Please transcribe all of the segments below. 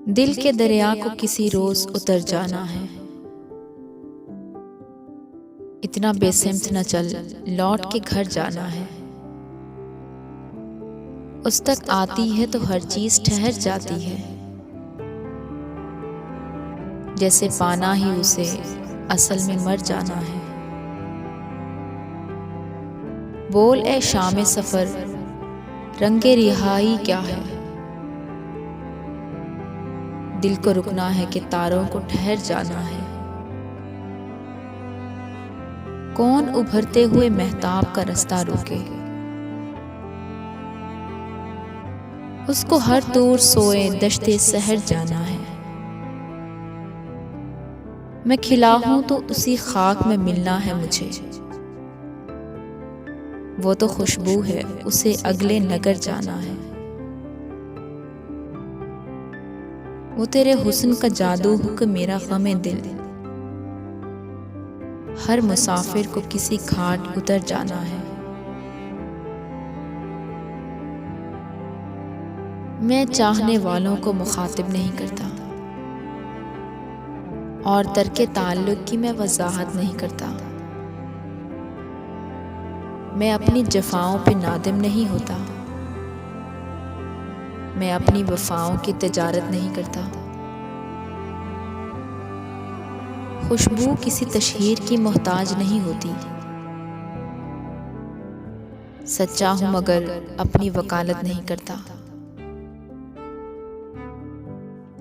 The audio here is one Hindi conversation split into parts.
दिल के दरिया को किसी रोज उतर जाना है। इतना बेसिमत न चल, लौट के घर जाना है। उस तक आती है तो हर चीज ठहर जाती है। जैसे पाना ही उसे असल में मर जाना है। बोल ए शाम सफर, रंगे रिहाई क्या है। दिल को रुकना है कि तारों को ठहर जाना है। कौन उभरते हुए महताब का रास्ता रोके, उसको हर दूर सोए दश्ते सहर जाना है। मैं खिला हूं तो उसी खाक में मिलना है मुझे। वो तो खुशबू है, उसे अगले नगर जाना है। वो तेरे हुस्न का जादू हुक्म मेरा गमे दिल। हर मुसाफिर को किसी घाट उतर जाना है। मैं चाहने वालों को मुखातिब नहीं करता और तर्के ताल्लुक की मैं वजाहत नहीं करता। मैं अपनी जफाओं पे नादिम नहीं होता। मैं अपनी वफाओं की तिजारत नहीं करता। खुशबू किसी तशहीर की मोहताज नहीं होती। सच्चा हूं मगर अपनी वकालत नहीं करता।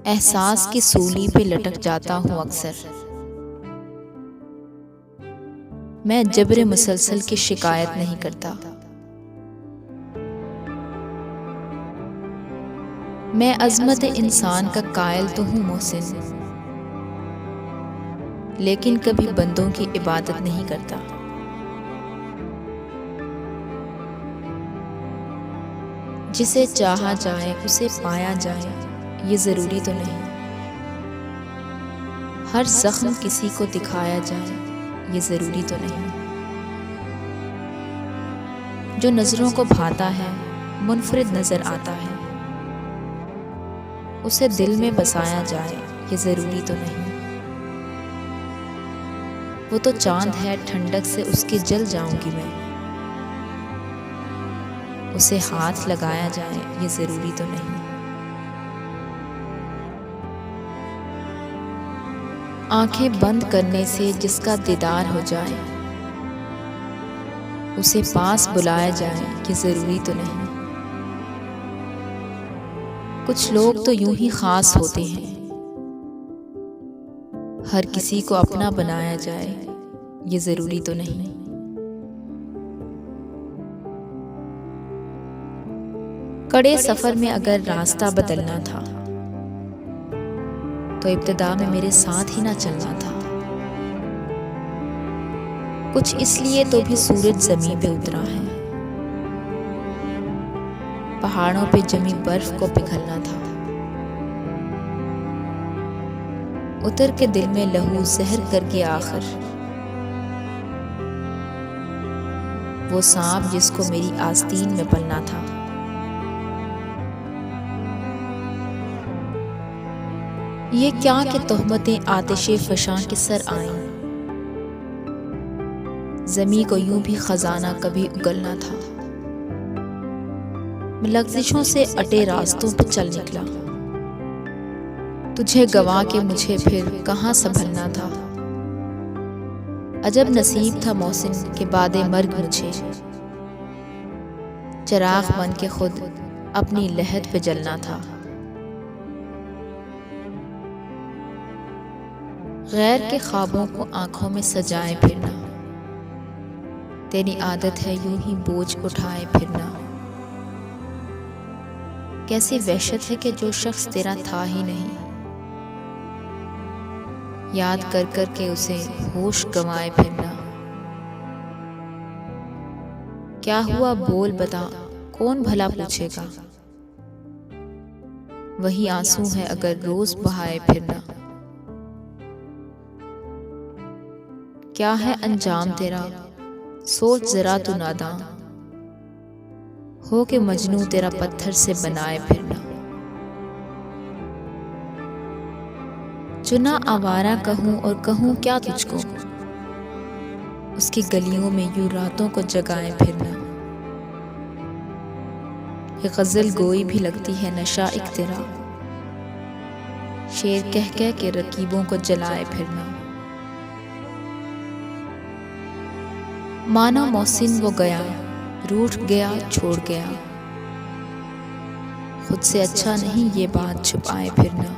एहसास की सूली पे लटक जाता हूं अक्सर। मैं जबरे मुसलसल की शिकायत नहीं करता। मैं अजमत इंसान का कायल तो हूं मोहसिन, लेकिन कभी बंदों की इबादत नहीं करता। जिसे चाहा जाए उसे पाया जाए, ये जरूरी तो नहीं। हर जख्म किसी को दिखाया जाए, ये जरूरी तो नहीं। जो नजरों को भाता है मुनफरिद नजर आता है। उसे दिल में बसाया जाए, ये जरूरी तो नहीं। वो तो चांद है, ठंडक से उसके जल जाऊंगी मैं। उसे हाथ लगाया जाए, ये जरूरी तो नहीं। आंखें बंद करने से जिसका दीदार हो जाए, उसे पास बुलाया जाए, ये जरूरी तो नहीं। कुछ लोग तो यूं ही खास होते हैं। हर किसी को अपना बनाया जाए, ये जरूरी तो नहीं। कड़े सफर में अगर रास्ता बदलना था तो इब्तिदा में मेरे साथ ही ना चलना था। कुछ इसलिए तो भी सूरज जमीन पे उतरा है। पहाड़ों पे जमी बर्फ को पिघलना था। उतर के दिल में लहू जहर करके आखिर वो सांप जिसको मेरी आस्तीन में पलना था। ये क्या कि तोहमतें आतिशे फशां के सर आईं। ज़मीं को यूं भी खजाना कभी उगलना था। मैं लग़ज़िशों से अटे रास्तों पे चल निकला। तुझे गवा के मुझे फिर कहाँ संभलना था। अजब नसीब था मोहसिन के बादे मर्ग मुझे। चिराग बन के खुद अपनी लहद पे जलना था। गैर के ख्वाबों को आंखों में सजाए फिरना। तेरी आदत है यूं ही बोझ उठाए फिरना। कैसी वहशत है कि जो शख्स तेरा था ही नहीं। याद कर कर के उसे होश गंवाए फिरना। क्या हुआ बोल बता, कौन भला पूछेगा। वही आंसू है अगर रोज बहाए फिरना। क्या है अंजाम तेरा, सोच जरा तू नादां। हो के मजनू तेरा पत्थर से बनाए फिरना। चुना आवारा कहूँ और कहूँ क्या तुझको, उसकी गलियों में यूं रातों को जगाए फिरना। ये गजल गोई भी लगती है नशा एक तेरा, शेर कह कह के रकीबों को जलाए फिरना। माना मौसिन वो गया, रूठ गया छोड़ गया, खुद से अच्छा नहीं ये बात छुपाए फिरना।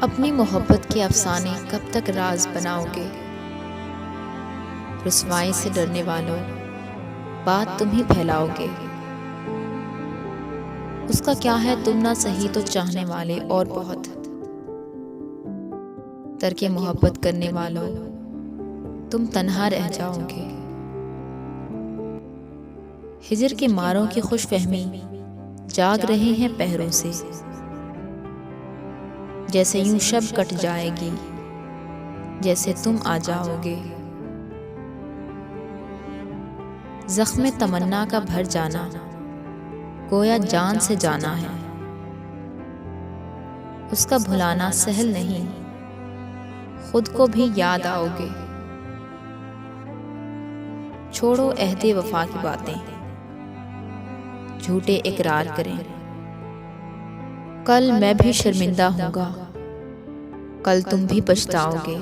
अपनी मोहब्बत के अफसाने कब तक राज बनाओगे, रुसवाई से डरने वालों बात तुम ही फैलाओगे। उसका क्या है तुम ना सही तो चाहने वाले और बहुत, तरके मोहब्बत करने वालों तुम तन्हा रह जाओगे। हिजर के मारों की खुशफहमी जाग रहे हैं पहरों से, जैसे यूं शब कट जाएगी जैसे तुम आ जाओगे। जख्म तमन्ना का भर जाना गोया जान से जाना है, उसका भुलाना सहल नहीं खुद को भी याद आओगे। छोड़ो अहदे वफा की बातें, झूठे इकरार करें। कल मैं भी शर्मिंदा होऊंगा, कल तुम भी पछताओगे।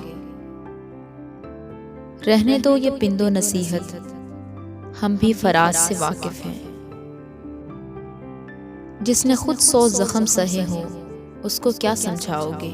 रहने दो ये पिंदो नसीहत, हम भी फराज से वाकिफ हैं। जिसने खुद 100 जख्म सहे हो उसको क्या समझाओगे।